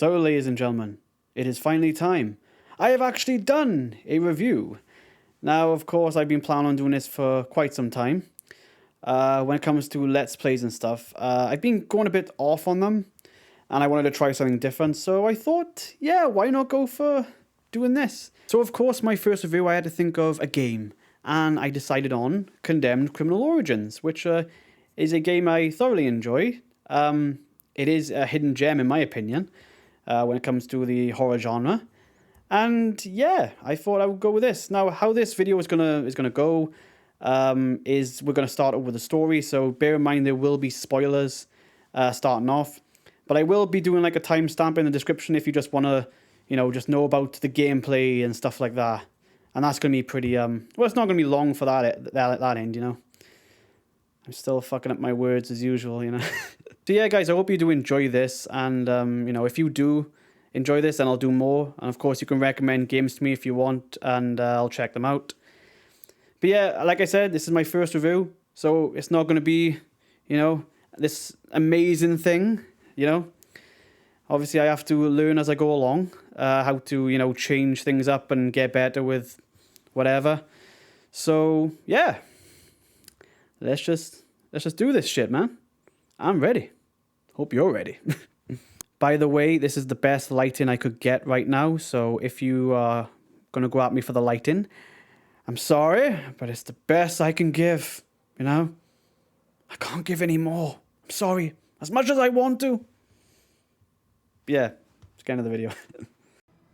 So, ladies and gentlemen, it is finally time. I have actually done a review. Now, of course, I've been planning on doing this for quite some time. When it comes to Let's Plays and stuff, I've been going a bit off on them, and I wanted to try something different, so I thought, yeah, why not go for doing this? So, of course, my first review, I had to think of a game, and I decided on Condemned Criminal Origins, which is a game I thoroughly enjoy. It is a hidden gem, in my opinion, when it comes to the horror genre. And yeah, I thought I would go with this. Now, how this video is gonna go is we're gonna start off with the story. So bear in mind there will be spoilers starting off, but I will be doing like a timestamp in the description if you just wanna, just know about the gameplay and stuff like that. And that's gonna be pretty well, it's not gonna be long for that end, I'm still fucking up my words as usual, So yeah, guys, I hope you do enjoy this, and if you do enjoy this, then I'll do more. And of course, you can recommend games to me if you want, and I'll check them out. But yeah, like I said, this is my first review, so it's not going to be, this amazing thing, Obviously, I have to learn as I go along, how to, change things up and get better with whatever. So yeah, let's just do this shit, man. I'm ready. Hope you're ready. By the way, this is the best lighting I could get right now, so if you are going to go at me for the lighting, I'm sorry, but it's the best I can give, I can't give any more. I'm sorry, as much as I want to. Yeah, let's get into the video.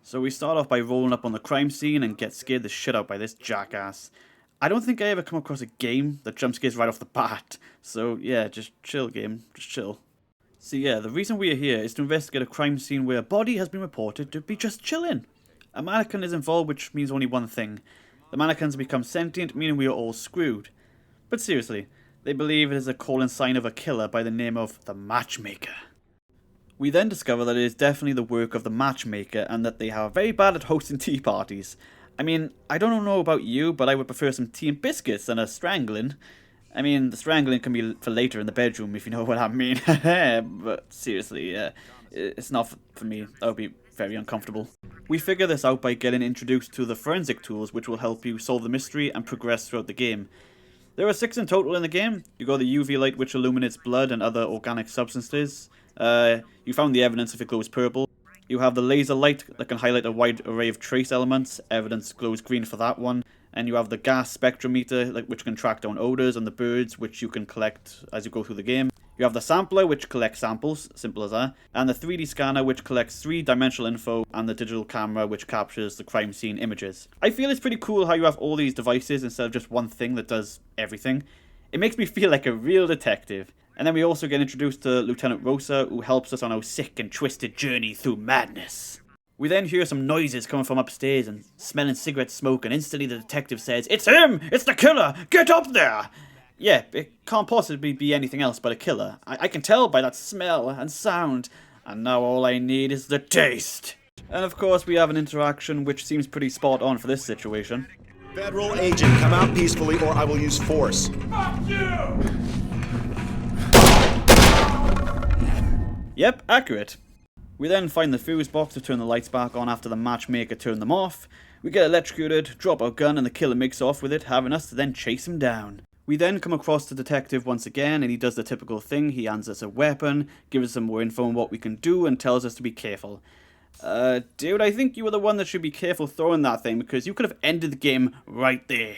So we start off by rolling up on the crime scene and get scared the shit out by this jackass. I don't think I ever come across a game that jump scares right off the bat, so yeah, just chill game, just chill. So yeah, the reason we are here is to investigate a crime scene where a body has been reported to be just chilling. A mannequin is involved, which means only one thing. The mannequins become sentient, meaning we are all screwed. But seriously, they believe it is a calling sign of a killer by the name of the Matchmaker. We then discover that it is definitely the work of the Matchmaker, and that they are very bad at hosting tea parties. I mean, I don't know about you, but I would prefer some tea and biscuits than a strangling. I mean, the strangling can be for later in the bedroom, if you know what I mean. But seriously, it's not for me. That would be very uncomfortable. We figure this out by getting introduced to the forensic tools, which will help you solve the mystery and progress throughout the game. There are 6 in total in the game. You got the UV light, which illuminates blood and other organic substances. You found the evidence if it glows purple. You have the laser light that can highlight a wide array of trace elements. Evidence glows green for that one. And you have the gas spectrometer, which can track down odors, and the birds, which you can collect as you go through the game. You have the sampler, which collects samples, simple as that. And the 3D scanner, which collects 3-dimensional info, and the digital camera, which captures the crime scene images. I feel it's pretty cool how you have all these devices instead of just one thing that does everything. It makes me feel like a real detective. And then we also get introduced to Lieutenant Rosa, who helps us on our sick and twisted journey through madness. We then hear some noises coming from upstairs and smelling cigarette smoke, and instantly the detective says, "It's him! It's the killer! Get up there!" Yeah, it can't possibly be anything else but a killer. I can tell by that smell and sound, and now all I need is the taste. And of course we have an interaction which seems pretty spot on for this situation. Federal agent, come out peacefully or I will use force. Fuck you! Yep, accurate. We then find the fuse box to turn the lights back on after the Matchmaker turned them off. We get electrocuted, drop our gun, and the killer makes off with it, having us to then chase him down. We then come across the detective once again, and he does the typical thing. He hands us a weapon, gives us some more info on what we can do, and tells us to be careful. Dude, I think you were the one that should be careful throwing that thing, because you could have ended the game right there.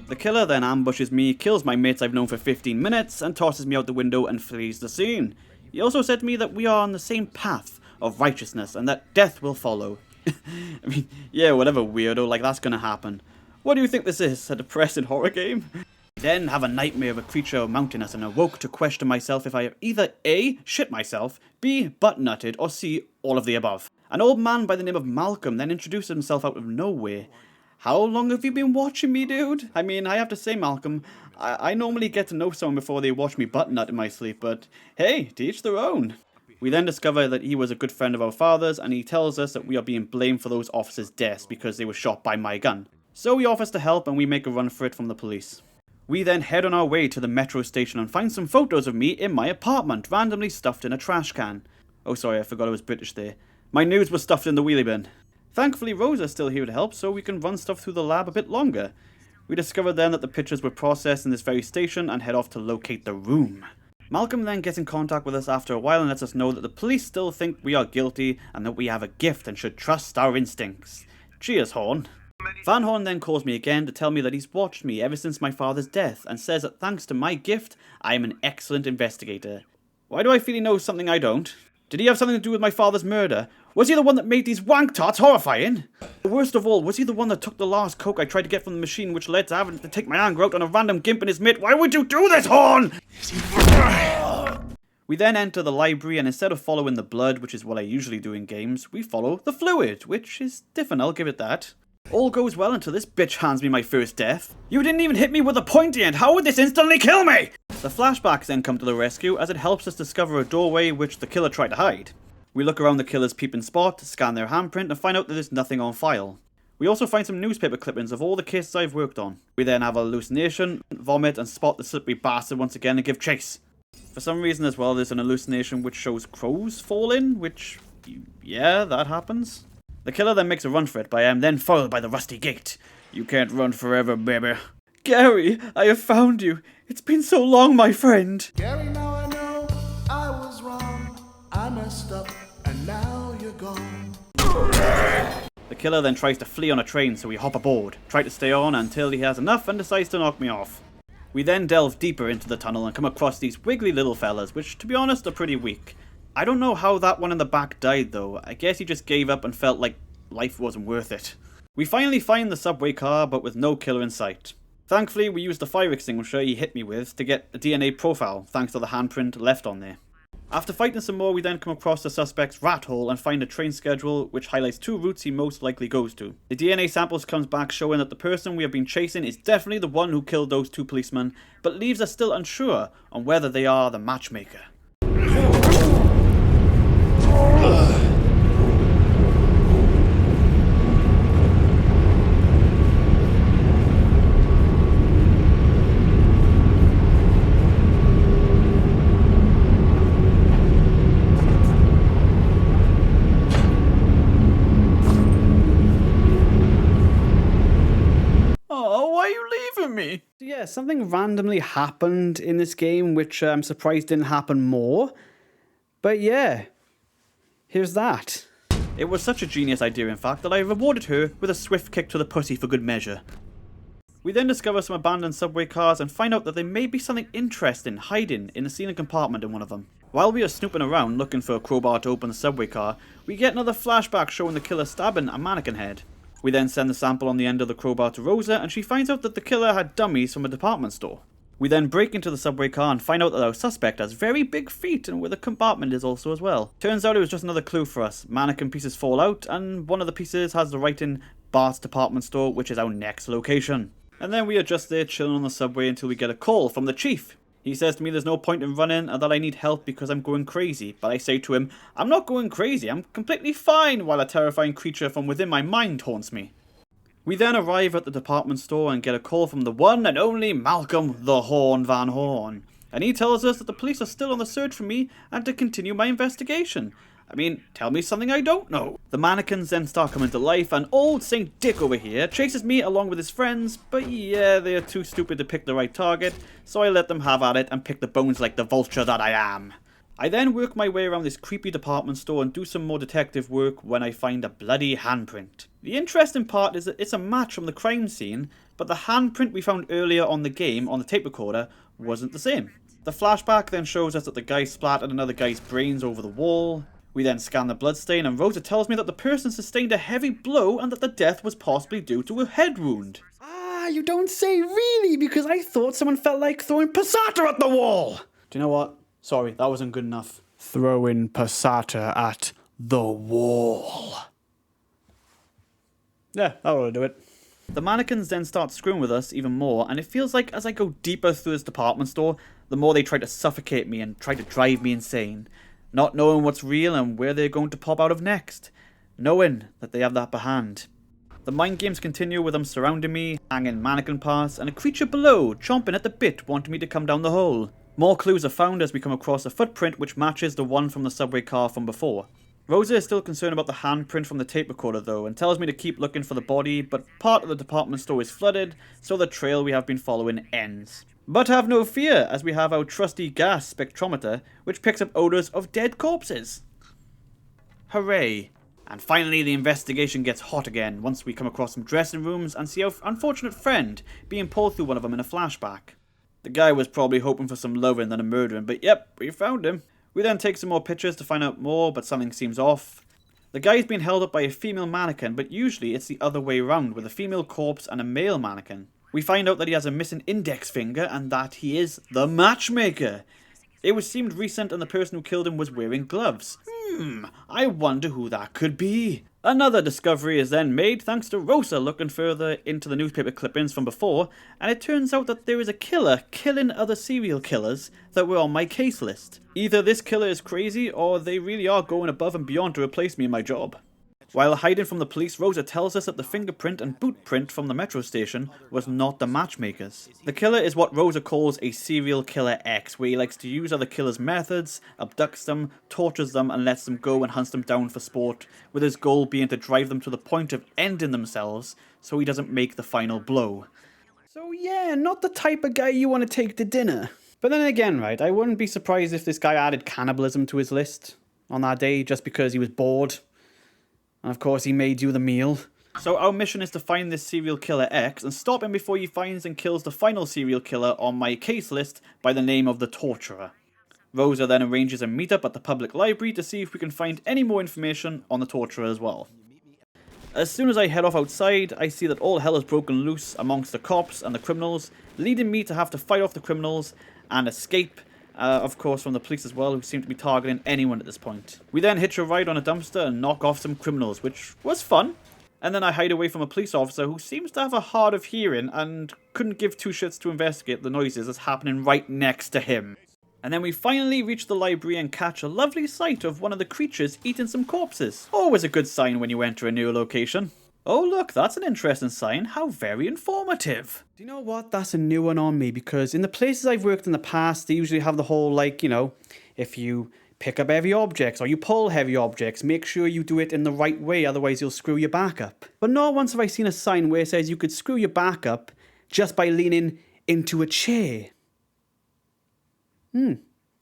The killer then ambushes me, kills my mates I've known for 15 minutes, and tosses me out the window and flees the scene. He also said to me that we are on the same path of righteousness, and that death will follow. I mean, yeah, whatever, weirdo, like that's gonna happen. What do you think this is, a depressing horror game? Then have a nightmare of a creature mounting us, and awoke to question myself if I either A, shit myself, B, butt-nutted, or C, all of the above. An old man by the name of Malcolm then introduced himself out of nowhere. How long have you been watching me, dude? I mean, I have to say, Malcolm, I normally get to know someone before they watch me butt-nut in my sleep, but hey, to each their own. We then discover that he was a good friend of our father's, and he tells us that we are being blamed for those officers' deaths because they were shot by my gun. So he offers to help, and we make a run for it from the police. We then head on our way to the metro station and find some photos of me in my apartment, randomly stuffed in a trash can. Oh sorry, I forgot I was British there. My news was stuffed in the wheelie bin. Thankfully, Rosa's still here to help, so we can run stuff through the lab a bit longer. We discovered then that the pictures were processed in this very station and head off to locate the room. Malcolm then gets in contact with us after a while and lets us know that the police still think we are guilty and that we have a gift and should trust our instincts. Cheers, Horn. Van Horn then calls me again to tell me that he's watched me ever since my father's death and says that thanks to my gift, I am an excellent investigator. Why do I feel he knows something I don't? Did he have something to do with my father's murder? Was he the one that made these wank tarts horrifying? Worst of all, was he the one that took the last coke I tried to get from the machine which led to having to take my anger out on a random gimp and his mate? Why would you do this, Horn? We then enter the library and instead of following the blood, which is what I usually do in games, we follow the fluid, which is different, I'll give it that. All goes well until this bitch hands me my first death. You didn't even hit me with a pointy end, how would this instantly kill me? The flashbacks then come to the rescue as it helps us discover a doorway which the killer tried to hide. We look around the killer's peeping spot, scan their handprint and find out that there's nothing on file. We also find some newspaper clippings of all the cases I've worked on. We then have a hallucination, vomit and spot the slippery bastard once again and give chase. For some reason as well there's an hallucination which shows crows falling, which, yeah, that happens. The killer then makes a run for it, but I am then followed by the rusty gate. You can't run forever, baby. Gary, I have found you. It's been so long, my friend. Gary, now I know I was wrong. I messed up, and now you're gone. The killer then tries to flee on a train, so we hop aboard, try to stay on until he has enough and decides to knock me off. We then delve deeper into the tunnel and come across these wiggly little fellas, which, to be honest, are pretty weak. I don't know how that one in the back died though. I guess he just gave up and felt like life wasn't worth it. We finally find the subway car, but with no killer in sight. Thankfully, we used the fire extinguisher he hit me with to get a DNA profile, thanks to the handprint left on there. After fighting some more, we then come across the suspect's rat hole and find a train schedule which highlights 2 routes he most likely goes to. The DNA samples comes back showing that the person we have been chasing is definitely the one who killed those 2 policemen, but leaves us still unsure on whether they are the matchmaker. Me. Yeah, something randomly happened in this game which I'm surprised didn't happen more. But yeah, here's that. It was such a genius idea in fact that I rewarded her with a swift kick to the pussy for good measure. We then discover some abandoned subway cars and find out that there may be something interesting hiding in the ceiling compartment in one of them. While we are snooping around looking for a crowbar to open the subway car, we get another flashback showing the killer stabbing a mannequin head. We then send the sample on the end of the crowbar to Rosa and she finds out that the killer had dummies from a department store. We then break into the subway car and find out that our suspect has very big feet and where the compartment is also as well. Turns out it was just another clue for us. Mannequin pieces fall out and one of the pieces has the writing Bart's department store, which is our next location. And then we are just there chilling on the subway until we get a call from the chief. He says to me there's no point in running and that I need help because I'm going crazy. But I say to him, I'm not going crazy, I'm completely fine, while a terrifying creature from within my mind haunts me. We then arrive at the department store and get a call from the one and only Malcolm the Horn Van Horn. And he tells us that the police are still on the search for me and to continue my investigation. I mean, tell me something I don't know. The mannequins then start coming to life and old Saint Dick over here chases me along with his friends, but yeah, they are too stupid to pick the right target, so I let them have at it and pick the bones like the vulture that I am. I then work my way around this creepy department store and do some more detective work when I find a bloody handprint. The interesting part is that it's a match from the crime scene, but the handprint we found earlier on the game on the tape recorder wasn't the same. The flashback then shows us that the guy splattered another guy's brains over the wall. We then scan the bloodstain and Rosa tells me that the person sustained a heavy blow and that the death was possibly due to a head wound. Ah, you don't say really, because I thought someone felt like throwing passata at the wall. Do you know what? Sorry, that wasn't good enough. Throwing passata at the wall. Yeah, that ought to do it. The mannequins then start screwing with us even more, and it feels like as I go deeper through this department store, the more they try to suffocate me and try to drive me insane. Not knowing what's real and where they're going to pop out of next. Knowing that they have the upper hand. The mind games continue with them surrounding me, hanging mannequin parts, and a creature below chomping at the bit wanting me to come down the hole. More clues are found as we come across a footprint which matches the one from the subway car from before. Rosa is still concerned about the handprint from the tape recorder though, and tells me to keep looking for the body, but part of the department store is flooded, so the trail we have been following ends. But have no fear, as we have our trusty gas spectrometer, which picks up odours of dead corpses. Hooray. And finally the investigation gets hot again, once we come across some dressing rooms and see our unfortunate friend being pulled through one of them in a flashback. The guy was probably hoping for some loving than a murdering, but yep, we found him. We then take some more pictures to find out more, but something seems off. The guy's being held up by a female mannequin, but usually it's the other way around, with a female corpse and a male mannequin. We find out that he has a missing index finger, and that he is the matchmaker. It seemed recent, and the person who killed him was wearing gloves. I wonder who that could be. Another discovery is then made thanks to Rosa looking further into the newspaper clippings from before, and it turns out that there is a killer killing other serial killers that were on my case list. Either this killer is crazy, or they really are going above and beyond to replace me in my job. While hiding from the police, Rosa tells us that the fingerprint and boot print from the metro station was not the matchmakers. The killer is what Rosa calls a serial killer X, where he likes to use other killers' methods, abducts them, tortures them, and lets them go and hunts them down for sport, with his goal being to drive them to the point of ending themselves so he doesn't make the final blow. So yeah, not the type of guy you want to take to dinner. But then again, right, I wouldn't be surprised if this guy added cannibalism to his list on that day just because he was bored. And of course he made you the meal. So our mission is to find this serial killer X and stop him before he finds and kills the final serial killer on my case list by the name of the Torturer. Rosa then arranges a meetup at the public library to see if we can find any more information on the Torturer as well. As soon as I head off outside, I see that all hell is broken loose amongst the cops and the criminals, leading me to have to fight off the criminals and escape. Of course from the police as well, who seem to be targeting anyone at this point. We then hitch a ride on a dumpster and knock off some criminals, which was fun. And then I hide away from a police officer who seems to have a hard of hearing and couldn't give two shits to investigate the noises that's happening right next to him. And then we finally reach the library and catch a lovely sight of one of the creatures eating some corpses. Always a good sign when you enter a new location. Oh look, that's an interesting sign. How very informative. Do you know what? That's a new one on me, because in the places I've worked in the past, they usually have the whole, like, you know, if you pick up heavy objects or you pull heavy objects, make sure you do it in the right way, otherwise you'll screw your back up. But not once have I seen a sign where it says you could screw your back up just by leaning into a chair.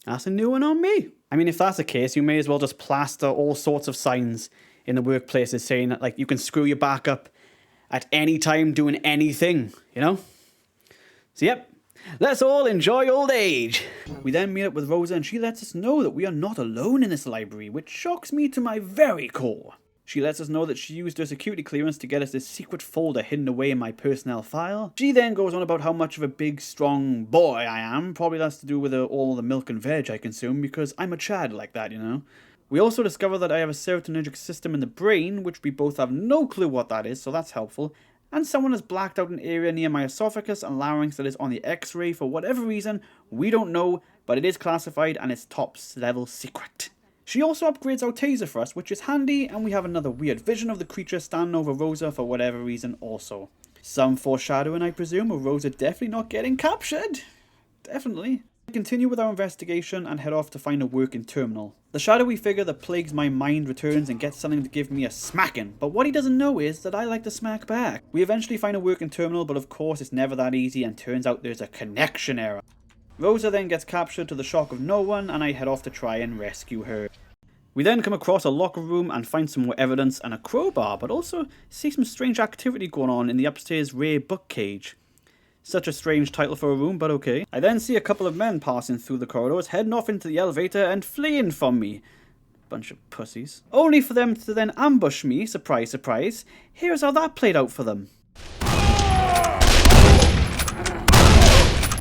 That's a new one on me. I mean, if that's the case, you may as well just plaster all sorts of signs in the workplaces saying that, like, you can screw your back up at any time doing anything, you know? So yep, let's all enjoy old age. We then meet up with Rosa and she lets us know that we are not alone in this library, which shocks me to my very core. She lets us know that she used her security clearance to get us this secret folder hidden away in my personnel file. She then goes on about how much of a big, strong boy I am. Probably that's to do with all the milk and veg I consume, because I'm a Chad like that, you know? We also discover that I have a serotonergic system in the brain, which we both have no clue what that is, so that's helpful. And someone has blacked out an area near my esophagus and larynx that is on the X-ray for whatever reason. We don't know, but it is classified and it's top level secret. She also upgrades our taser for us, which is handy, and we have another weird vision of the creature standing over Rosa for whatever reason also. Some foreshadowing, I presume, of Rosa definitely not getting captured. Definitely. We continue with our investigation and head off to find a working terminal. The shadowy figure that plagues my mind returns and gets something to give me a smacking, but what he doesn't know is that I like to smack back. We eventually find a working terminal, but of course it's never that easy and turns out there's a connection error. Rosa then gets captured to the shock of no one, and I head off to try and rescue her. We then come across a locker room and find some more evidence and a crowbar, but also see some strange activity going on in the upstairs rare book cage. Such a strange title for a room, but okay. I then see a couple of men passing through the corridors, heading off into the elevator and fleeing from me. Bunch of pussies. Only for them to then ambush me, surprise, surprise. Here's how that played out for them.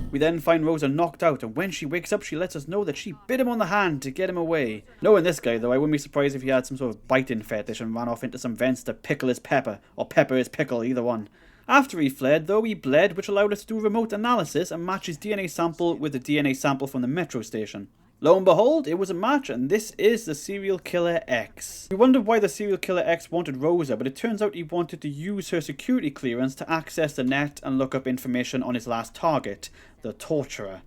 We then find Rosa knocked out, and when she wakes up, she lets us know that she bit him on the hand to get him away. Knowing this guy, though, I wouldn't be surprised if he had some sort of biting fetish and ran off into some vents to pickle his pepper, or pepper his pickle, either one. After he fled, though, he bled, which allowed us to do remote analysis and match his DNA sample with the DNA sample from the metro station. Lo and behold, it was a match, and this is the serial killer X. We wondered why the serial killer X wanted Rosa, but it turns out he wanted to use her security clearance to access the net and look up information on his last target, the Torturer.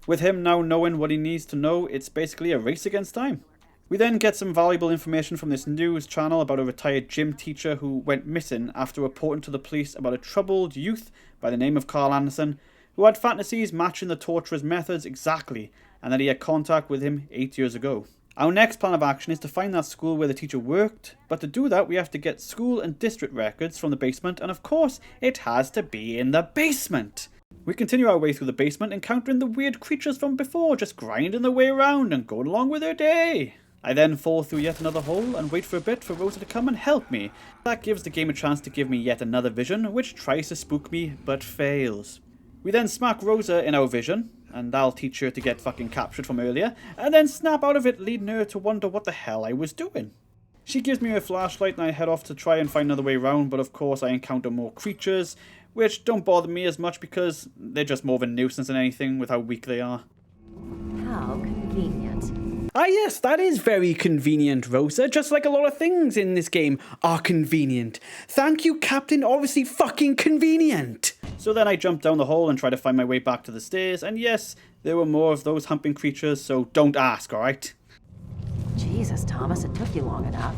With him now knowing what he needs to know, it's basically a race against time. We then get some valuable information from this news channel about a retired gym teacher who went missing after reporting to the police about a troubled youth by the name of Carl Anderson, who had fantasies matching the torturer's methods exactly, and that he had contact with him 8 years ago. Our next plan of action is to find that school where the teacher worked, but to do that we have to get school and district records from the basement, and of course it has to be in the basement. We continue our way through the basement, encountering the weird creatures from before, just grinding their way around and going along with their day. I then fall through yet another hole and wait for a bit for Rosa to come and help me. That gives the game a chance to give me yet another vision, which tries to spook me, but fails. We then smack Rosa in our vision, and I'll teach her to get fucking captured from earlier, and then snap out of it, leading her to wonder what the hell I was doing. She gives me a flashlight and I head off to try and find another way around, but of course I encounter more creatures, which don't bother me as much because they're just more of a nuisance than anything with how weak they are. How convenient. Ah yes, that is very convenient, Rosa, just like a lot of things in this game are convenient. Thank you, Captain, obviously fucking convenient. So then I jump down the hole and try to find my way back to the stairs, and yes, there were more of those humping creatures, so don't ask, alright? Jesus, Thomas, it took you long enough.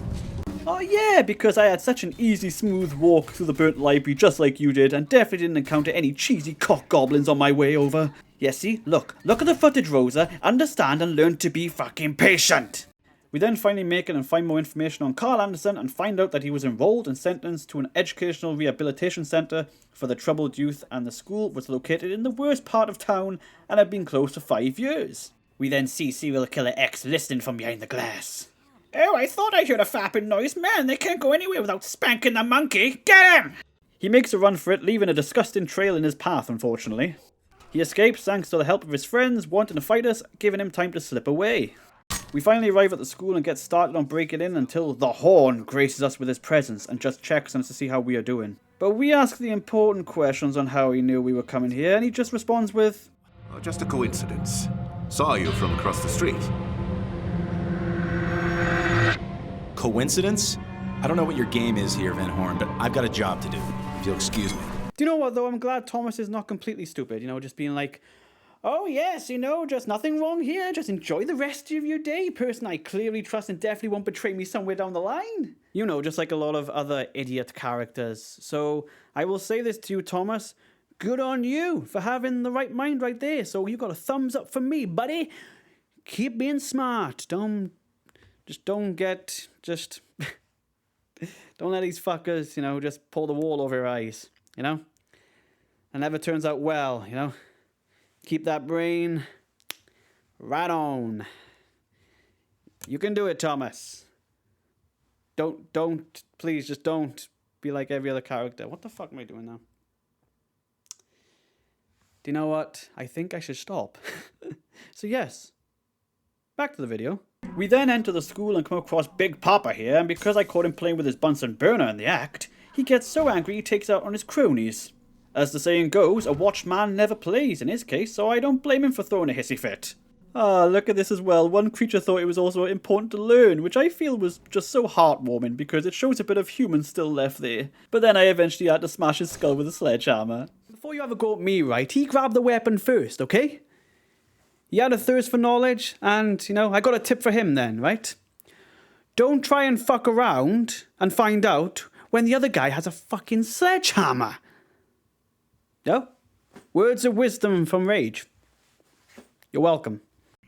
Oh yeah, because I had such an easy, smooth walk through the burnt library just like you did, and definitely didn't encounter any cheesy cock goblins on my way over. Yeah, see? Look at the footage, Rosa. Understand and learn to be fucking patient. We then finally make it and find more information on Carl Anderson and find out that he was enrolled and sentenced to an educational rehabilitation centre for the troubled youth, and the school was located in the worst part of town and had been closed for 5 years. We then see serial killer X listening from behind the glass. Oh, I thought I heard a fapping noise. Man, they can't go anywhere without spanking the monkey. Get him! He makes a run for it, leaving a disgusting trail in his path, unfortunately. He escapes thanks to the help of his friends wanting to fight us, giving him time to slip away. We finally arrive at the school and get started on breaking in until the Horn graces us with his presence and just checks on us to see how we are doing. But we ask the important questions on how he knew we were coming here, and he just responds with, Oh, just a coincidence. Saw you from across the street. Coincidence? I don't know what your game is here, Van Horn, but I've got a job to do, if you'll excuse me. Do you know what, though? I'm glad Thomas is not completely stupid, just being like, oh yes, just nothing wrong here, just enjoy the rest of your day, person I clearly trust and definitely won't betray me somewhere down the line. Just like a lot of other idiot characters. So, I will say this to you, Thomas, good on you for having the right mind right there, so you got a thumbs up from me, buddy. Keep being smart, don't let these fuckers, just pull the wool over your eyes, It never turns out well, Keep that brain right on. You can do it, Thomas. Please, just don't be like every other character. What the fuck am I doing now? Do you know what? I think I should stop. So yes, back to the video. We then enter the school and come across Big Papa here, and because I caught him playing with his Bunsen burner in the act, he gets so angry he takes it out on his cronies. As the saying goes, a watched man never plays in his case, so I don't blame him for throwing a hissy fit. Ah, look at this as well. One creature thought it was also important to learn, which I feel was just so heartwarming because it shows a bit of human still left there. But then I eventually had to smash his skull with a sledgehammer. Before you have a go at me, right, he grabbed the weapon first, okay? He had a thirst for knowledge, and, I got a tip for him then, right? Don't try and fuck around and find out when the other guy has a fucking sledgehammer. No? Words of wisdom from Rage. You're welcome.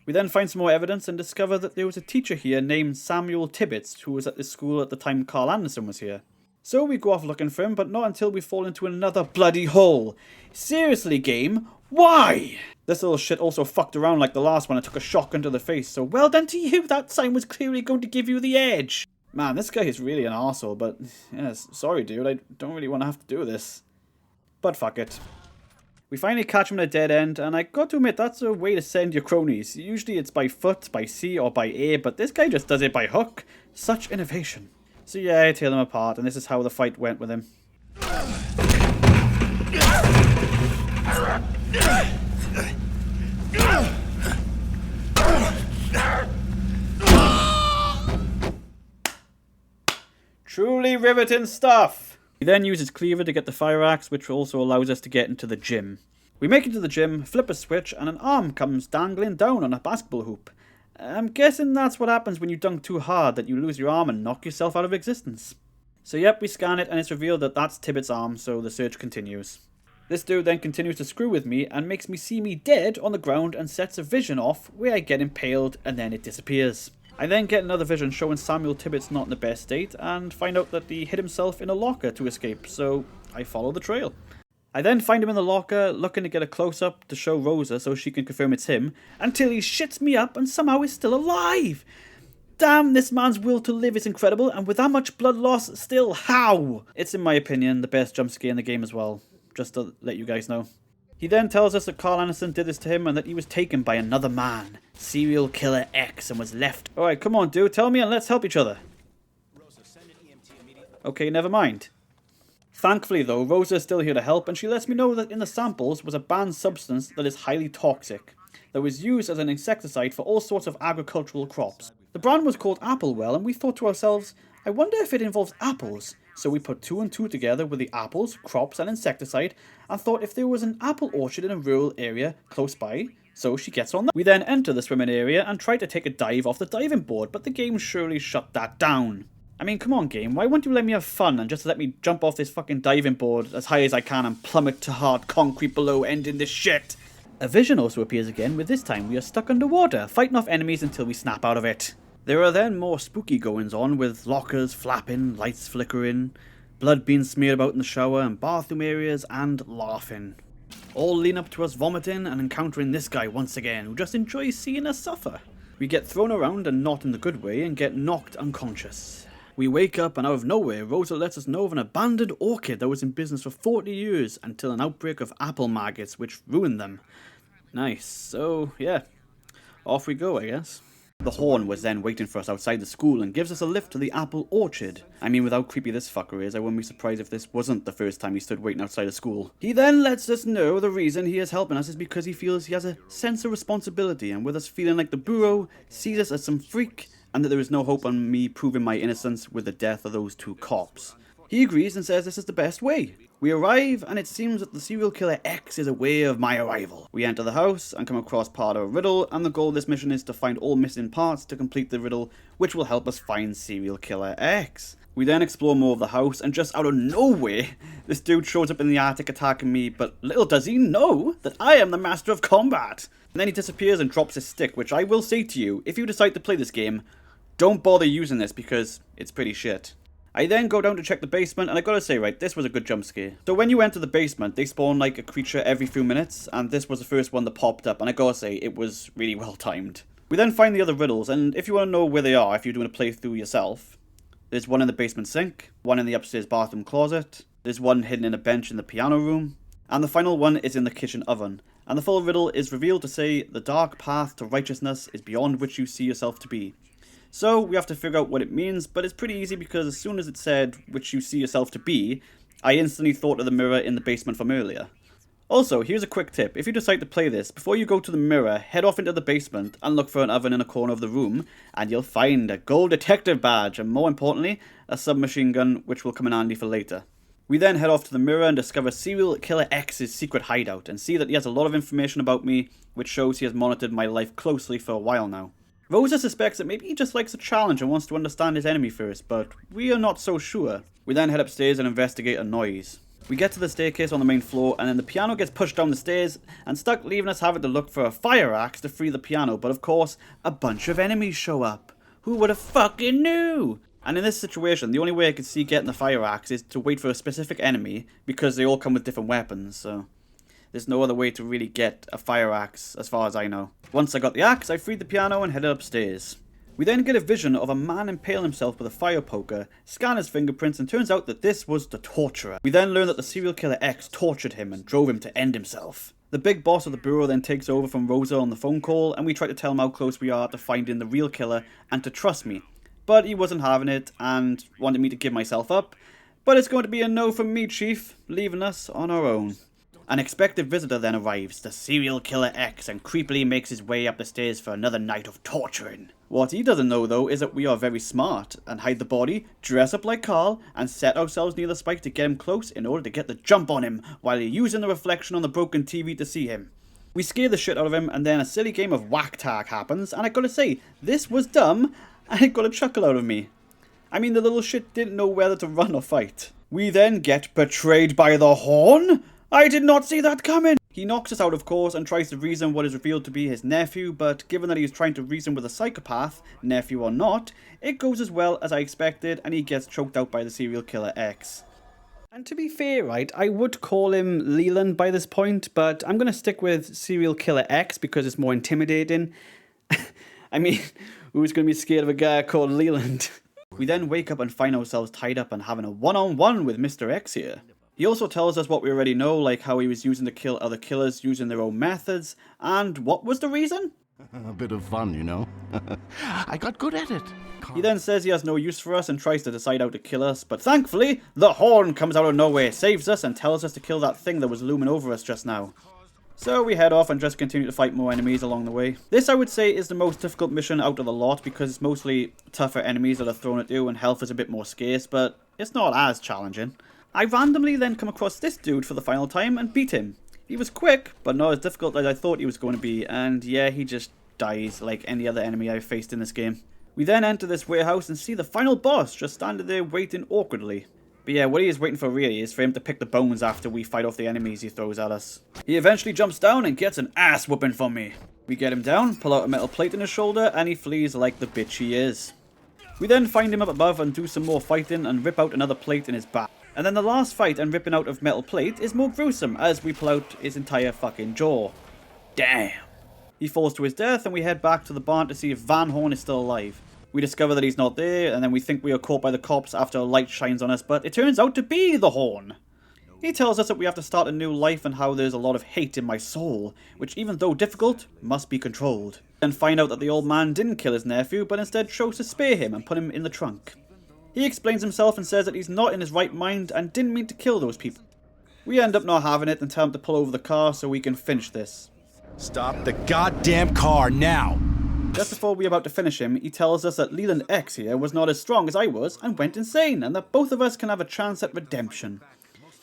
We then find some more evidence and discover that there was a teacher here named Samuel Tibbets who was at this school at the time Carl Anderson was here. So we go off looking for him, but not until we fall into another bloody hole. Seriously, game, why? This little shit also fucked around like the last one and took a shotgun to the face, so well done to you, that sign was clearly going to give you the edge. Man, this guy is really an arsehole, but yes, sorry dude, I don't really want to have to do this. But fuck it. We finally catch him at a dead end, and I got to admit, that's a way to send your cronies. Usually it's by foot, by sea, or by air, but this guy just does it by hook. Such innovation. So yeah, I tear them apart, and this is how the fight went with him. Truly riveting stuff! He then uses cleaver to get the fire axe, which also allows us to get into the gym. We make it to the gym, flip a switch, and an arm comes dangling down on a basketball hoop. I'm guessing that's what happens when you dunk too hard, that you lose your arm and knock yourself out of existence. So yep, we scan it and it's revealed that that's Tibbet's arm, so the search continues. This dude then continues to screw with me and makes me see me dead on the ground and sets a vision off where I get impaled and then it disappears. I then get another vision showing Samuel Tibbet's not in the best state and find out that he hid himself in a locker to escape, so I follow the trail. I then find him in the locker looking to get a close-up to show Rosa so she can confirm it's him, until he shits me up and somehow is still alive. Damn, this man's will to live is incredible, and with that much blood loss, still how? It's, in my opinion, the best jump scare in the game as well, just to let you guys know. He then tells us that Carl Anderson did this to him and that he was taken by another man, Serial Killer X, and was left. Alright, come on dude, tell me and let's help each other. Okay, never mind. Thankfully though, Rosa is still here to help, and she lets me know that in the samples was a banned substance that is highly toxic, that was used as an insecticide for all sorts of agricultural crops. The brand was called Applewell, and we thought to ourselves, I wonder if it involves apples. So we put 2 and 2 together with the apples, crops and insecticide, and thought if there was an apple orchard in a rural area close by, so she gets on that. We then enter the swimming area and try to take a dive off the diving board, but the game surely shut that down. I mean, come on game, why won't you let me have fun and just let me jump off this fucking diving board as high as I can and plummet to hard concrete below, ending this shit? A vision also appears again, with this time we are stuck underwater, fighting off enemies until we snap out of it. There are then more spooky goings on, with lockers flapping, lights flickering, blood being smeared about in the shower and bathroom areas, and laughing. All leading up to us vomiting and encountering this guy once again, who just enjoys seeing us suffer. We get thrown around, and not in the good way, and get knocked unconscious. We wake up and out of nowhere, Rosa lets us know of an abandoned orchid that was in business for 40 years until an outbreak of apple maggots which ruined them. Nice, so yeah, off we go I guess. The Horn was then waiting for us outside the school and gives us a lift to the apple orchard. I mean, with how creepy this fucker is, I wouldn't be surprised if this wasn't the first time he stood waiting outside of school. He then lets us know the reason he is helping us is because he feels he has a sense of responsibility, and with us feeling like the bureau sees us as some freak, and that there is no hope on me proving my innocence with the death of those 2 cops. He agrees and says this is the best way. We arrive, and it seems that the Serial Killer X is aware of my arrival. We enter the house and come across part of a riddle, and the goal of this mission is to find all missing parts to complete the riddle, which will help us find Serial Killer X. We then explore more of the house, and just out of nowhere, this dude shows up in the attic attacking me, but little does he know that I am the master of combat. And then he disappears and drops his stick, which I will say to you, if you decide to play this game, don't bother using this because it's pretty shit. I then go down to check the basement, and I gotta say, right, this was a good jump scare. So when you enter the basement, they spawn like a creature every few minutes, and this was the first one that popped up, and I gotta say, it was really well timed. We then find the other riddles, and if you want to know where they are, if you're doing a playthrough yourself, there's one in the basement sink, one in the upstairs bathroom closet, there's one hidden in a bench in the piano room, and the final one is in the kitchen oven. And the full riddle is revealed to say, the dark path to righteousness is beyond which you see yourself to be. So we have to figure out what it means, but it's pretty easy because as soon as it said, which you see yourself to be, I instantly thought of the mirror in the basement from earlier. Also, here's a quick tip. If you decide to play this, before you go to the mirror, head off into the basement and look for an oven in a corner of the room, and you'll find a gold detective badge, and more importantly, a submachine gun, which will come in handy for later. We then head off to the mirror and discover Serial Killer X's secret hideout, and see that he has a lot of information about me, which shows he has monitored my life closely for a while now. Rosa suspects that maybe he just likes a challenge and wants to understand his enemy first, but we are not so sure. We then head upstairs and investigate a noise. We get to the staircase on the main floor, and then the piano gets pushed down the stairs and stuck, leaving us having to look for a fire axe to free the piano, but of course, a bunch of enemies show up. Who would have fucking knew? And in this situation, the only way I could see getting the fire axe is to wait for a specific enemy, because they all come with different weapons, so there's no other way to really get a fire axe, as far as I know. Once I got the axe, I freed the piano and headed upstairs. We then get a vision of a man impale himself with a fire poker, scan his fingerprints, and turns out that this was the torturer. We then learn that the Serial Killer X tortured him and drove him to end himself. The big boss of the bureau then takes over from Rosa on the phone call, and we try to tell him how close we are to finding the real killer and to trust me. But he wasn't having it and wanted me to give myself up. But it's going to be a no from me, Chief, leaving us on our own. An expected visitor then arrives, the Serial Killer X, and creepily makes his way up the stairs for another night of torturing. What he doesn't know though is that we are very smart, and hide the body, dress up like Carl, and set ourselves near the spike to get him close in order to get the jump on him, while using the reflection on the broken TV to see him. We scare the shit out of him, and then a silly game of whack tag happens, and I gotta say, this was dumb, and it got a chuckle out of me. I mean, the little shit didn't know whether to run or fight. We then get betrayed by the Horn? I did not see that coming! He knocks us out, of course, and tries to reason what is revealed to be his nephew, but given that he is trying to reason with a psychopath, nephew or not, it goes as well as I expected, and he gets choked out by the serial killer X. And to be fair, right, I would call him Leland by this point, but I'm going to stick with serial killer X because it's more intimidating. I mean, who's going to be scared of a guy called Leland? We then wake up and find ourselves tied up and having a one-on-one with Mr. X here. He also tells us what we already know, like how he was using to kill other killers using their own methods, and what was the reason? A bit of fun, you know. I got good at it. He then says he has no use for us and tries to decide how to kill us, but thankfully, the Horn comes out of nowhere, saves us, and tells us to kill that thing that was looming over us just now. So we head off and just continue to fight more enemies along the way. This, I would say, is the most difficult mission out of the lot because it's mostly tougher enemies that are thrown at you and health is a bit more scarce, but it's not as challenging. I randomly then come across this dude for the final time and beat him. He was quick, but not as difficult as I thought he was going to be, and yeah, he just dies like any other enemy I've faced in this game. We then enter this warehouse and see the final boss just standing there waiting awkwardly. But yeah, what he is waiting for really is for him to pick the bones after we fight off the enemies he throws at us. He eventually jumps down and gets an ass whooping from me. We get him down, pull out a metal plate in his shoulder, and he flees like the bitch he is. We then find him up above and do some more fighting and rip out another plate in his back. And then the last fight and ripping out of metal plate is more gruesome as we pull out his entire fucking jaw. Damn. He falls to his death and we head back to the barn to see if Van Horn is still alive. We discover that he's not there and then we think we are caught by the cops after a light shines on us, but it turns out to be the Horn. He tells us that we have to start a new life and how there's a lot of hate in my soul, which even though difficult, must be controlled. And find out that the old man didn't kill his nephew, but instead chose to spare him and put him in the trunk. He explains himself and says that he's not in his right mind and didn't mean to kill those people. We end up not having it and tell him to pull over the car so we can finish this. Stop the goddamn car now! Just before we're about to finish him, he tells us that Leland X here was not as strong as I was and went insane, and that both of us can have a chance at redemption.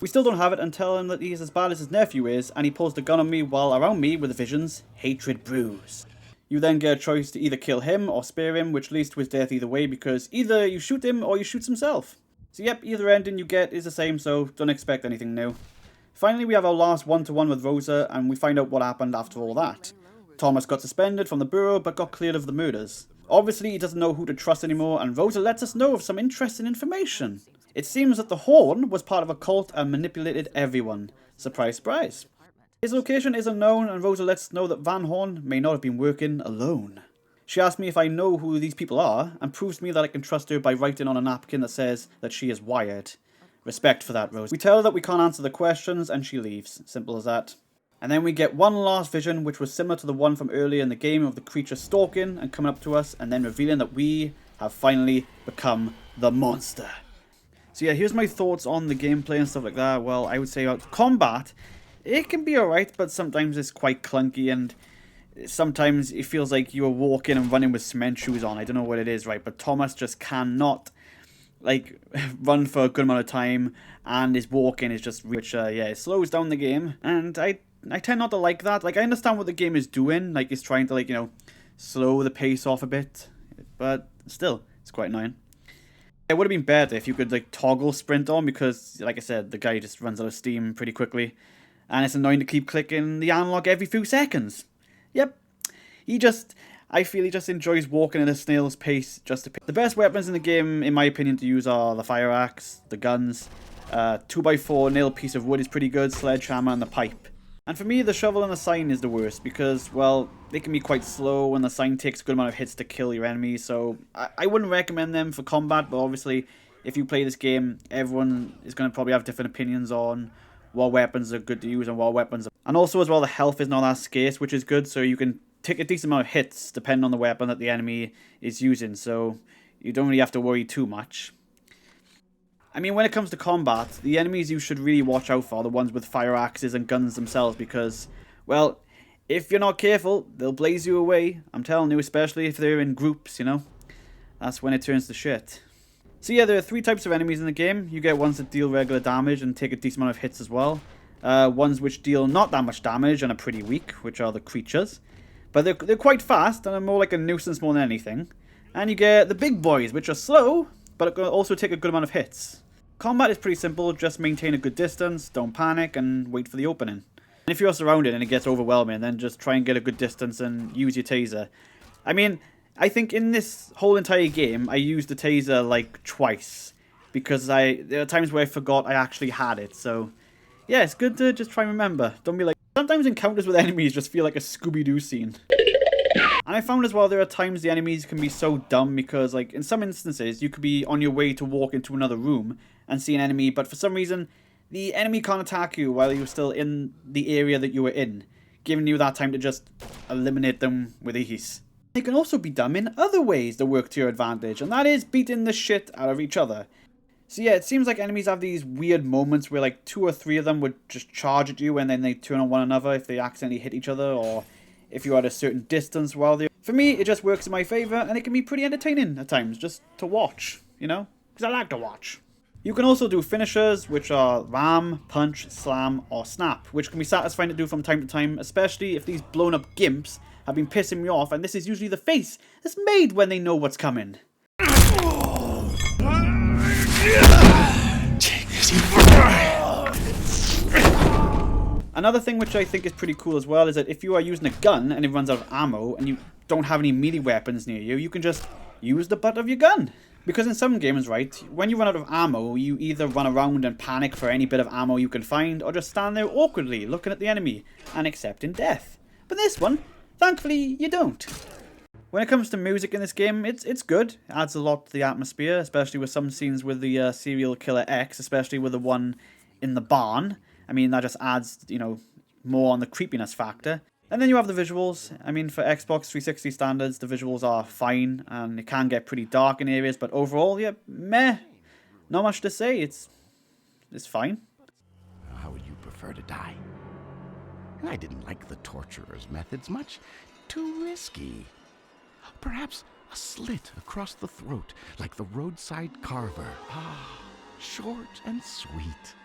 We still don't have it and tell him that he is as bad as his nephew is, and he pulls the gun on me while around me with the visions, hatred brews. You then get a choice to either kill him or spare him, which leads to his death either way because either you shoot him or he shoots himself. So yep, either ending you get is the same, so don't expect anything new. Finally, we have our last one-to-one with Rosa, and we find out what happened after all that. Thomas got suspended from the bureau, but got cleared of the murders. Obviously, he doesn't know who to trust anymore, and Rosa lets us know of some interesting information. It seems that the Horn was part of a cult and manipulated everyone. Surprise, surprise. His location is unknown, and Rosa lets us know that Van Horn may not have been working alone. She asks me if I know who these people are, and proves to me that I can trust her by writing on a napkin that says that she is wired. Respect for that, Rosa. We tell her that we can't answer the questions, and she leaves. Simple as that. And then we get one last vision, which was similar to the one from earlier in the game of the creature stalking and coming up to us, and then revealing that we have finally become the monster. So yeah, here's my thoughts on the gameplay and stuff like that. Well, I would say about combat, it can be alright, but sometimes it's quite clunky, and sometimes it feels like you're walking and running with cement shoes on. I don't know what it is, right? But Thomas just cannot, like, run for a good amount of time, and his walking is just, which, yeah, it slows down the game, and I tend not to like that. Like, I understand what the game is doing, like, it's trying to, like, you know, slow the pace off a bit, but still, it's quite annoying. It would have been better if you could, like, toggle sprint on, because, like I said, the guy just runs out of steam pretty quickly, and it's annoying to keep clicking the analog every few seconds. Yep, I feel he just enjoys walking at a snail's pace just to pick. The best weapons in the game, in my opinion, to use are the fire axe, the guns, 2x4 nail piece of wood is pretty good, sledgehammer, and the pipe. And for me, the shovel and the sign is the worst because, well, they can be quite slow and the sign takes a good amount of hits to kill your enemies, so I wouldn't recommend them for combat, but obviously, if you play this game, everyone is going to probably have different opinions on what weapons are good to use and what weapons are. And also, as well, the health is not that scarce, which is good, so you can take a decent amount of hits depending on the weapon that the enemy is using, so you don't really have to worry too much. I mean, when it comes to combat, the enemies you should really watch out for are the ones with fire axes and guns themselves because, well, if you're not careful, they'll blaze you away. I'm telling you, especially if they're in groups, you know? That's when it turns to shit. So yeah, there are 3 types of enemies in the game. You get ones that deal regular damage and take a decent amount of hits as well. Ones which deal not that much damage and are pretty weak, which are the creatures. But they're quite fast and are more like a nuisance more than anything. And you get the big boys, which are slow, but also take a good amount of hits. Combat is pretty simple, just maintain a good distance, don't panic, and wait for the opening. And if you're surrounded and it gets overwhelming, then just try and get a good distance and use your taser. I mean, I think in this whole entire game, I used the taser like twice. Because there are times where I forgot I actually had it, so... yeah, it's good to just try and remember. Don't be like... sometimes encounters with enemies just feel like a Scooby-Doo scene. And I found as well there are times the enemies can be so dumb because, like, in some instances, you could be on your way to walk into another room and see an enemy, but for some reason, the enemy can't attack you while you're still in the area that you were in, giving you that time to just eliminate them with ease. They can also be dumb in other ways that work to your advantage, and that is beating the shit out of each other. So yeah, it seems like enemies have these weird moments where like 2 or 3 of them would just charge at you and then they turn on one another if they accidentally hit each other or if you're at a certain distance while they're... for me, it just works in my favour and it can be pretty entertaining at times, just to watch, you know? Because I like to watch. You can also do finishers, which are ram, punch, slam, or snap, which can be satisfying to do from time to time, especially if these blown up gimps have been pissing me off, and this is usually the face that's made when they know what's coming. Another thing which I think is pretty cool as well is that if you are using a gun and it runs out of ammo and you don't have any melee weapons near you, you can just use the butt of your gun. Because in some games, right, when you run out of ammo, you either run around and panic for any bit of ammo you can find, or just stand there awkwardly looking at the enemy and accepting death. But this one, thankfully, you don't. When it comes to music in this game, it's good. It adds a lot to the atmosphere, especially with some scenes with the serial killer X, especially with the one in the barn. I mean, that just adds, you know, more on the creepiness factor. And then you have the visuals. I mean, for Xbox 360 standards, the visuals are fine, and it can get pretty dark in areas, but overall, yeah, meh. Not much to say, it's fine. How would you prefer to die? I didn't like the torturer's methods much. Too risky. Perhaps a slit across the throat, like the roadside carver. Ah, short and sweet.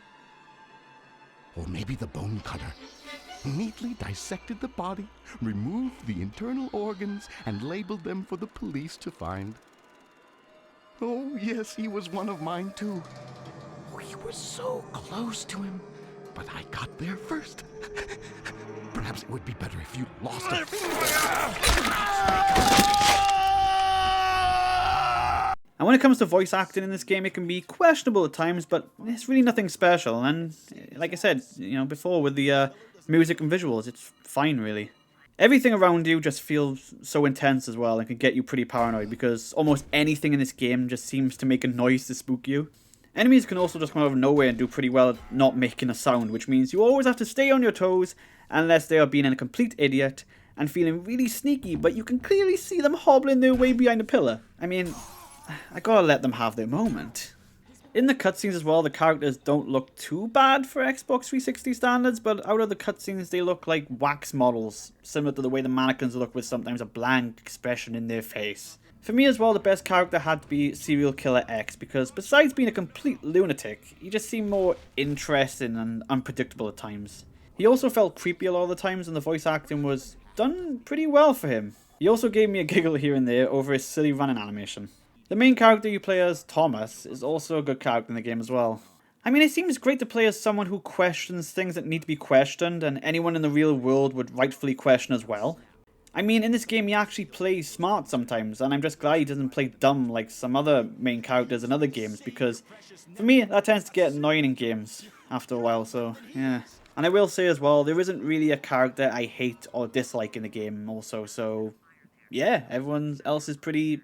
Or maybe the bone cutter. Neatly dissected the body, removed the internal organs, and labeled them for the police to find. Oh, yes, he was one of mine, too. We were so close to him, but I got there first. Perhaps it would be better if you lost a... And when it comes to voice acting in this game, it can be questionable at times, but it's really nothing special. And like I said, you know, before with the music and visuals, it's fine, really. Everything around you just feels so intense as well and can get you pretty paranoid because almost anything in this game just seems to make a noise to spook you. Enemies can also just come out of nowhere and do pretty well at not making a sound, which means you always have to stay on your toes unless they are being a complete idiot and feeling really sneaky, but you can clearly see them hobbling their way behind a pillar. I mean, I gotta let them have their moment. In the cutscenes as well, the characters don't look too bad for Xbox 360 standards, but out of the cutscenes they look like wax models, similar to the way the mannequins look with sometimes a blank expression in their face. For me as well, the best character had to be Serial Killer X, because besides being a complete lunatic, he just seemed more interesting and unpredictable at times. He also felt creepy a lot of the times, and the voice acting was done pretty well for him. He also gave me a giggle here and there over his silly running animation. The main character you play as, Thomas, is also a good character in the game as well. I mean, it seems great to play as someone who questions things that need to be questioned, and anyone in the real world would rightfully question as well. I mean, in this game he actually plays smart sometimes, and I'm just glad he doesn't play dumb like some other main characters in other games, because for me, that tends to get annoying in games after a while, so yeah. And I will say as well, there isn't really a character I hate or dislike in the game also, so yeah, everyone else is pretty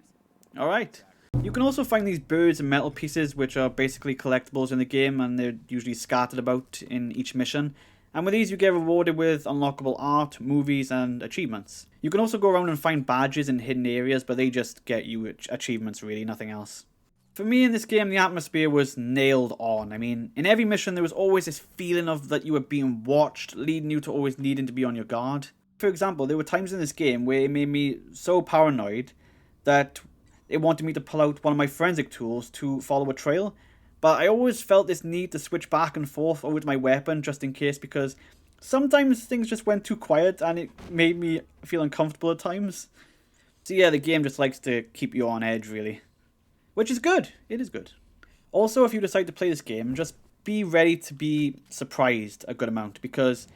alright. You can also find these birds and metal pieces, which are basically collectibles in the game, and they're usually scattered about in each mission. And with these you get rewarded with unlockable art, movies, and achievements. You can also go around and find badges in hidden areas, but they just get you achievements really, nothing else. For me in this game, the atmosphere was nailed on. I mean, in every mission there was always this feeling of that you were being watched, leading you to always needing to be on your guard. For example, there were times in this game where it made me so paranoid that it wanted me to pull out one of my forensic tools to follow a trail, but but I always felt this need to switch back and forth over to my weapon just in case, because sometimes things just went too quiet and it made me feel uncomfortable at times. So yeah, the game just likes to keep you on edge, really. Which is good. It is good. Also, if you decide to play this game, just be ready to be surprised a good amount, because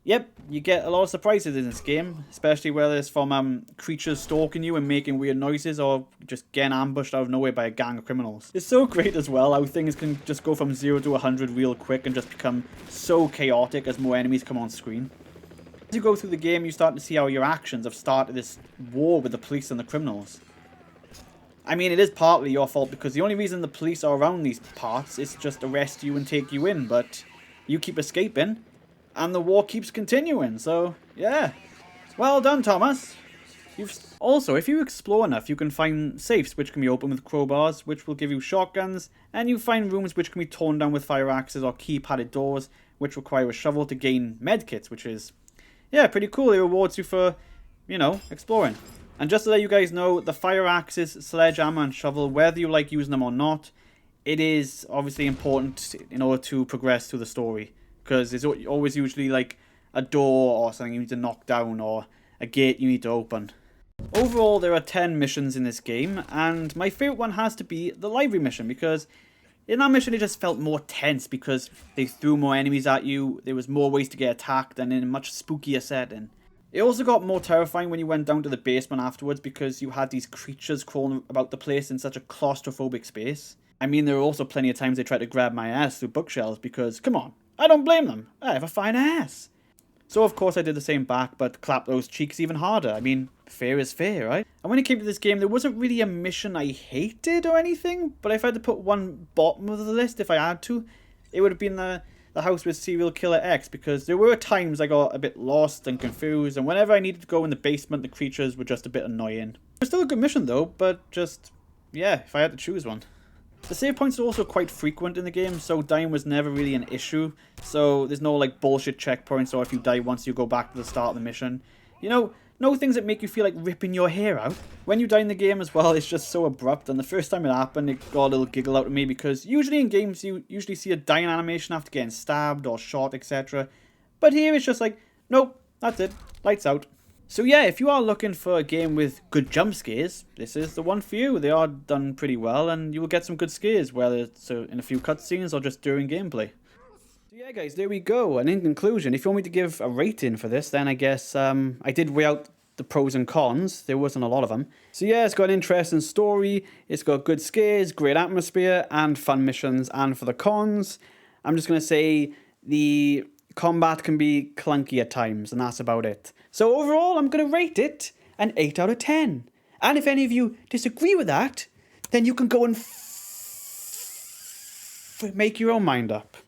yep, you get a lot of surprises in this game, especially whether it's from creatures stalking you and making weird noises, or just getting ambushed out of nowhere by a gang of criminals. It's so great as well how things can just go from 0 to 100 real quick and just become so chaotic as more enemies come on screen. As you go through the game, you start to see how your actions have started this war with the police and the criminals. I mean, it is partly your fault, because the only reason the police are around these parts is just arrest you and take you in, but you keep escaping, and the war keeps continuing, so yeah. Well done, Thomas. Also, if you explore enough, you can find safes which can be opened with crowbars, which will give you shotguns, and you find rooms which can be torn down with fire axes, or key-padded doors, which require a shovel to gain medkits, which is, yeah, pretty cool. It rewards you for, you know, exploring. And just to let you guys know, the fire axes, sledgehammer, and shovel, whether you like using them or not, it is obviously important in order to progress through the story. Because there's always usually like a door or something you need to knock down, or a gate you need to open. Overall, there are 10 missions in this game, and my favourite one has to be the library mission, because in that mission it just felt more tense, because they threw more enemies at you, there was more ways to get attacked, and in a much spookier setting. It also got more terrifying when you went down to the basement afterwards, because you had these creatures crawling about the place in such a claustrophobic space. I mean, there were also plenty of times they tried to grab my ass through bookshelves, because, come on, I don't blame them, I have a fine ass. So of course I did the same back, but clapped those cheeks even harder. I mean, fair is fair, right? And when it came to this game, there wasn't really a mission I hated or anything, but if I had to put one bottom of the list, if I had to, it would have been the house with Serial Killer X, because there were times I got a bit lost and confused, and whenever I needed to go in the basement, the creatures were just a bit annoying. It was still a good mission though, but just, yeah, if I had to choose one. The save points are also quite frequent in the game, so dying was never really an issue, so there's no like bullshit checkpoints, or if you die once you go back to the start of the mission. You know, no things that make you feel like ripping your hair out. When you die in the game as well, it's just so abrupt, and the first time it happened, it got a little giggle out of me, because usually in games you usually see a dying animation after getting stabbed or shot, etc. But here it's just like, nope, that's it, lights out. So yeah, if you are looking for a game with good jump scares, this is the one for you. They are done pretty well, and you will get some good scares, whether it's in a few cutscenes or just during gameplay. So yeah guys, there we go. And in conclusion, if you want me to give a rating for this, then I guess I did weigh out the pros and cons. There wasn't a lot of them. So yeah, it's got an interesting story, it's got good scares, great atmosphere, and fun missions. And for the cons, I'm just going to say the combat can be clunky at times, and that's about it. So overall, I'm going to rate it an 8 out of 10. And if any of you disagree with that, then you can go and make your own mind up.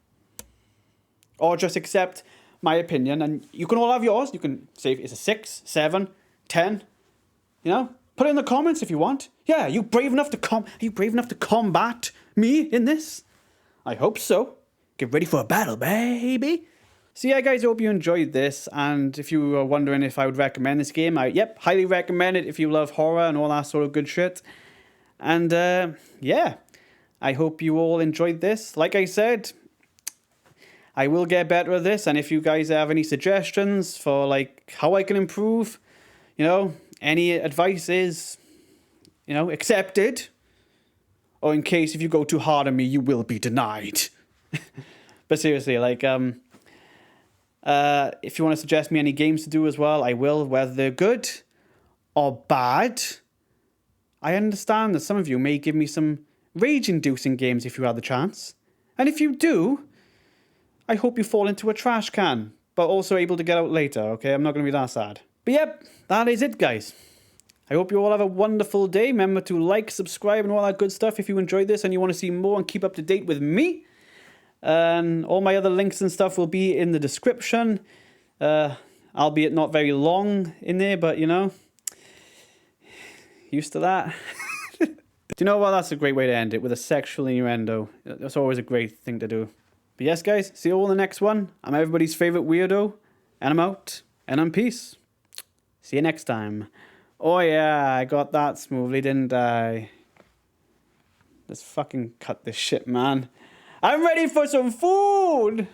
Or just accept my opinion, and you can all have yours. You can say if it's a 6, 7, 10. You know, put it in the comments if you want. Yeah, are you brave enough to combat me in this? I hope so. Get ready for a battle, baby. So yeah guys, I hope you enjoyed this, and if you were wondering if I would recommend this game, yep, highly recommend it if you love horror and all that sort of good shit. And yeah, I hope you all enjoyed this. Like I said, I will get better at this, and if you guys have any suggestions for like how I can improve, you know, any advice is, you know, accepted. Or in case if you go too hard on me, you will be denied. But seriously, like if you want to suggest me any games to do as well, I will, whether they're good or bad. I understand that some of you may give me some rage-inducing games if you have the chance. And if you do, I hope you fall into a trash can, but also able to get out later, okay? I'm not going to be that sad. But yep, that is it, guys. I hope you all have a wonderful day. Remember to like, subscribe, and all that good stuff if you enjoyed this and you want to see more and keep up to date with me. And all my other links and stuff will be in the description, albeit not very long in there, but you know, used to that. Do you know what? That's a great way to end it, with a sexual innuendo. That's always a great thing to do. But yes guys, see you all in the next one. I'm everybody's favorite weirdo, and I'm out, and I'm peace. See you next time. Oh yeah, I got that smoothly, didn't I? Let's fucking cut this shit, man. I'm ready for some food!